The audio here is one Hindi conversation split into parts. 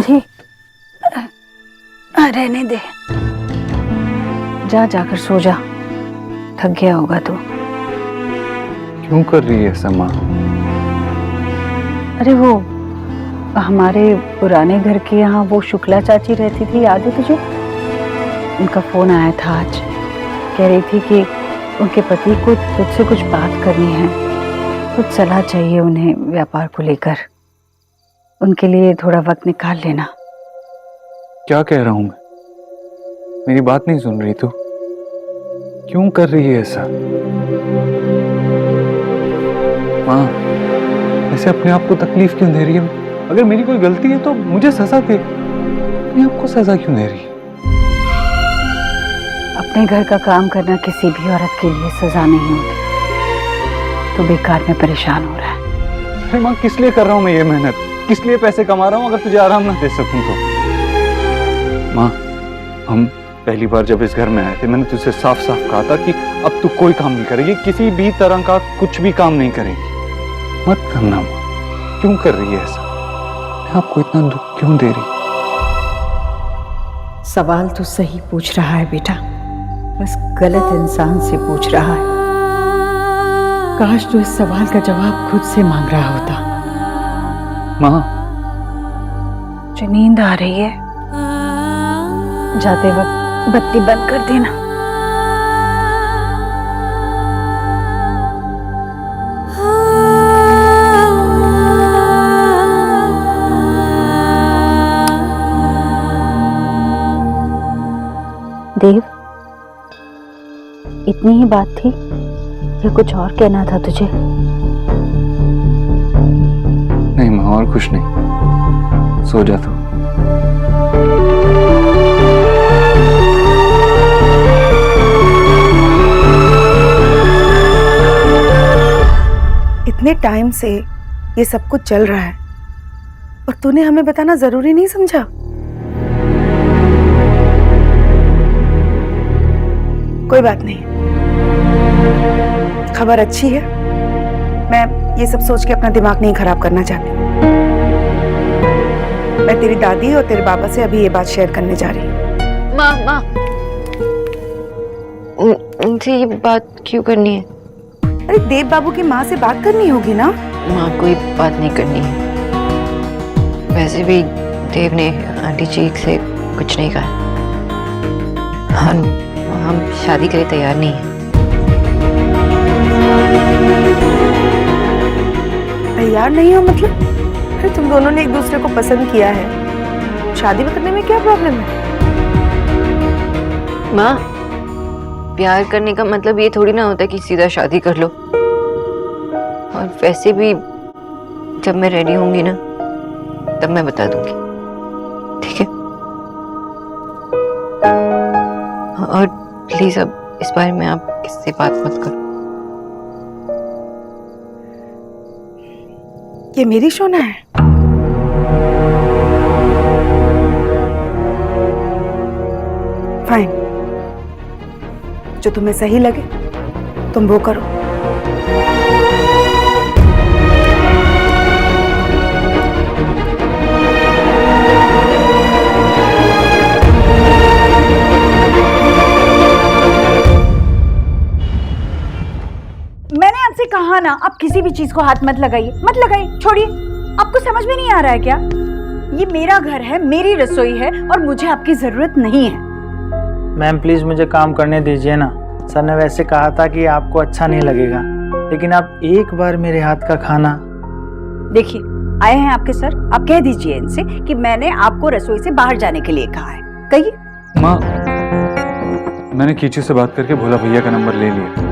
थी। रहने दे, जाकर सो जा, थक गया होगा तो। क्यों कर रही है ऐसा माँ? अरे वो हमारे पुराने घर के यहाँ वो शुक्ला चाची रहती थी, याद है तुझे? उनका फोन आया था आज, कह रही थी कि उनके पति को तुझसे कुछ बात करनी है, कुछ सलाह चाहिए उन्हें व्यापार को लेकर। उनके लिए थोड़ा वक्त निकाल लेना। क्या कह रहा हूं मैं? मेरी बात नहीं सुन रही तू? क्यों कर रही है ऐसा माँ? ऐसे अपने आप को तकलीफ क्यों दे रही है? अगर मेरी कोई गलती है तो मुझे सजा दे, अपने आप को सजा क्यों दे रही है? अपने घर का काम करना किसी भी औरत के लिए सजा नहीं होती। तो बेकार में परेशान हो रहा है। अरे माँ, किस लिए कर रहा हूँ मैं ये मेहनत? किस लिए पैसे कमा रहा हूँ अगर तुझे आराम ना दे सकूं तो? माँ, हम पहली बार जब इस घर में आए थे, मैंने तुझसे साफ साफ कहा था कि अब तू कोई काम नहीं करेगी, किसी भी तरह का कुछ भी काम नहीं करेगी। मत करना माँ। क्यों कर रही है ऐसा? आपको इतना दुख क्यों दे रही? सवाल तो सही पूछ रहा है बेटा, बस गलत इंसान से पूछ रहा है। काश तू इस सवाल का जवाब खुद से मांग रहा होता। माँ, मुझे नींद आ रही है, जाते वक्त बत्ती बंद कर देना। देव, इतनी ही बात थी या कुछ और कहना था तुझे? नहीं माँ, और कुछ नहीं। सो जा तू। इतने टाइम से ये सब कुछ चल रहा है और तूने हमें बताना जरूरी नहीं समझा? कोई बात नहीं, खबर अच्छी है। मैं ये सब सोच के अपना दिमाग नहीं खराब करना चाहती। मैं तेरी दादी और तेरे बाबा से अभी ये बात शेयर करने जा रही हूँ। माँ, उनसे ये बात क्यों करनी है? अरे देव बाबू की माँ से बात करनी होगी ना? माँ, कोई बात नहीं करनी है। वैसे भी देव ने आंटी जी से कुछ नहीं कहा। हम शादी के लिए तैयार नहीं हैं। तैयार नहीं हो मतलब? अरे तुम दोनों ने एक दूसरे को पसंद किया है, शादी करने में क्या प्रॉब्लम है? माँ, प्यार करने का मतलब ये थोड़ी ना होता कि सीधा शादी कर लो। और वैसे भी जब मैं रेडी होंगी ना, तब मैं बता दूंगी, ठीक है? और प्लीज अब इस बारे में आप किससे बात मत करो। ये मेरी शोना है। फाइन, जो तुम्हें सही लगे तुम वो करो। मैंने आपसे कहा ना, आप किसी भी चीज को हाथ मत लगाइए, मत लगाइए, छोड़िए। आपको समझ में नहीं आ रहा है क्या? ये मेरा घर है, मेरी रसोई है और मुझे आपकी जरूरत नहीं है। मैम प्लीज मुझे काम करने दीजिए ना। सर ने वैसे कहा था कि आपको अच्छा नहीं लगेगा, लेकिन आप एक बार मेरे हाथ का खाना। देखिए, आए हैं आपके सर, आप कह दीजिए इनसे कि मैंने आपको रसोई से बाहर जाने के लिए कहा है। कहिए। माँ, मैंने कीचू से बात करके भोला भैया का नंबर ले लिया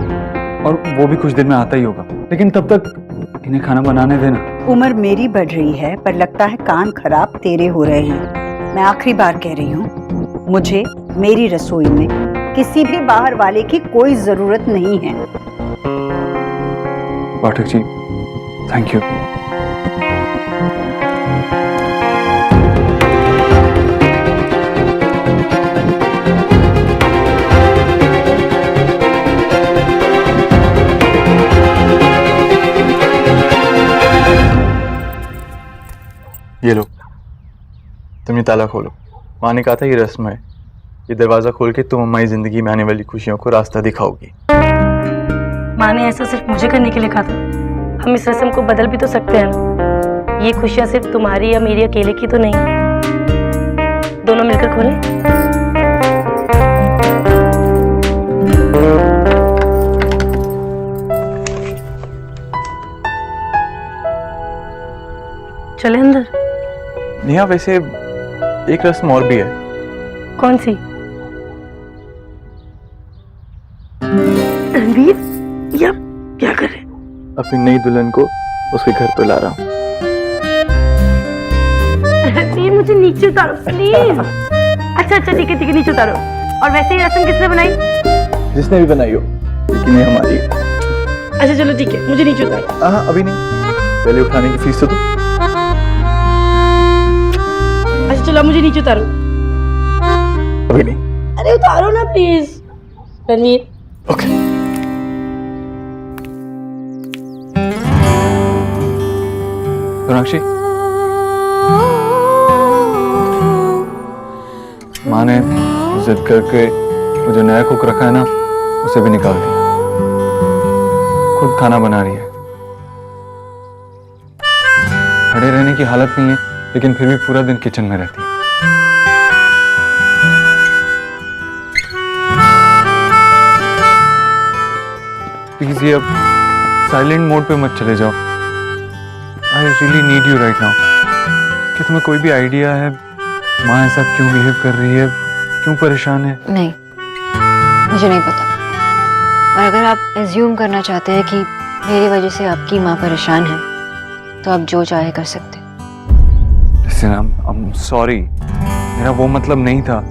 और वो भी कुछ दिन में आता ही होगा, लेकिन तब तक इन्हें खाना बनाने देना। उम्र मेरी बढ़ रही है, पर लगता है कान खराब तेरे हो रहे हैं। मैं आखिरी बार कह रही हूँ, मुझे मेरी रसोई में किसी भी बाहर वाले की कोई जरूरत नहीं है। Pathak ji, thank you. ये लो। तुम ये ताला खोलो। माँ ने कहा था ये रस्म है, ये दरवाज़ा खोल के तुम हमारी ज़िंदगी में आने वाली खुशियों को रास्ता दिखाओगी। माँ ने ऐसा सिर्फ मुझे करने के लिए कहा था। हम इस रस्म को बदल भी तो सकते हैं ना। ये खुशियाँ सिर्फ तुम्हारी या मेरी अकेले की तो नहीं, दोनों मिलकर खोलें। चले अंदर। नेहा वैसे एक रस्म और भी है। कौन सी? रणवीर, ये आप क्या कर रहे हैं? अपनी नई दुल्हन को उसके घर पे ला रहा हूँ। रणवीर, मुझे नीचे उतारो प्लीज। अच्छा ठीक है नीचे उतारो। और वैसे ही रस्म किसने बनाई? जिसने भी बनाई हो, लेकिन ये हमारी है। अच्छा चलो ठीक है, मुझे नीचे उतारो। हाँ अभी नहीं, पहले उठाने की फीस तो दो। अच्छा चलो मुझे नीचे उतारो। अभी नहीं। अरे उतारो ना प्लीज। रणवीर। ओके। सोनाक्षी, माँ ने जिद करके वो जो नया कुक रखा है ना, उसे भी निकाल दिया। खुद खाना बना रही है। खड़े रहने की हालत नहीं है, लेकिन फिर भी पूरा दिन किचन में रहती है। प्लीज ये अब साइलेंट मोड पे मत चले जाओ। I really need you right now. क्या तुम्हें कोई भी आइडिया है माँ ऐसा क्यों बिहेव कर रही है, क्यों परेशान है? नहीं, मुझे नहीं पता। और अगर आप एज्यूम करना चाहते हैं कि मेरी वजह से आपकी माँ परेशान है, तो आप जो चाहे कर सकते हैं। Listen, I'm sorry, मेरा वो मतलब नहीं था।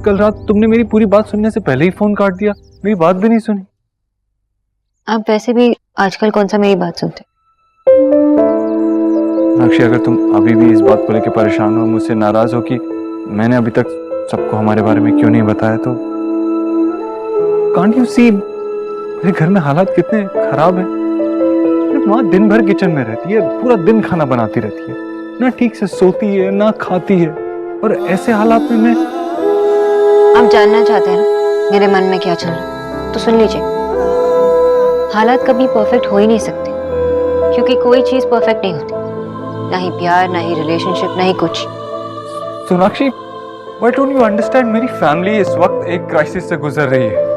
कल रात तुमने मेरी पूरी बात सुनने से पहले ही फोन काट दिया, मेरी बात भी नहीं सुनी। आप वैसे भी आजकल कौन सा मेरी बात सुनते? साक्षी, अगर तुम अभी भी इस बात को लेकर परेशान हो, मुझसे नाराज हो कि मैंने अभी तक सबको हमारे बारे में क्यों नहीं बताया, तो कांट यू सी मेरे घर में हालात कितने खराब हैं। मेरी माँ दिन भर किचन में रहती है, पूरा दिन खाना बनाती रहती है, ना ठीक से सोती है ना खाती है, और ऐसे हालात में मैं। आप जानना चाहते हैं ना मेरे मन में क्या चल रहा है, तो सुन लीजिए। हालात कभी परफेक्ट हो ही नहीं सकते, क्योंकि कोई चीज परफेक्ट नहीं होती, ना ही प्यार, ना ही रिलेशनशिप, ना ही कुछ। Sonakshi, why don't you understand, मेरी फैमिली इस वक्त एक क्राइसिस से गुजर रही है।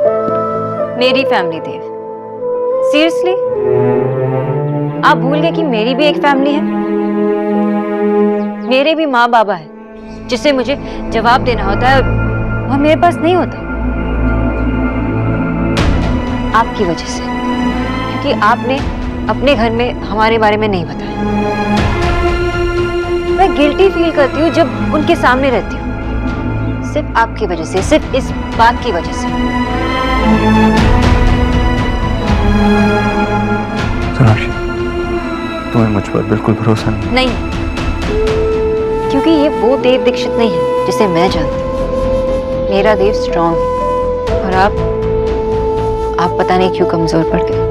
मेरी फैमिली देव, सीरियसली? आप भूल गए कि मेरी भी एक फैमिली है? मेरे भी माँ बाबा है, जिसे मुझे जवाब देना होता है, और मेरे पास नहीं होता। आपकी वजह से, क्योंकि आपने अपने घर में हमारे बारे में नहीं बताया। मैं गिल्टी फील करती हूँ जब उनके सामने रहती हूँ, सिर्फ आपकी वजह से, सिर्फ इस बात की वजह से। सोनाक्षी, तुम्हें मुझ पर बिल्कुल भरोसा नहीं? नहीं, क्योंकि ये वो देव दीक्षित नहीं है जिसे मैं जानती हूँ। मेरा देव स्ट्रांग है, और आप पता नहीं क्यों कमजोर पड़ गए।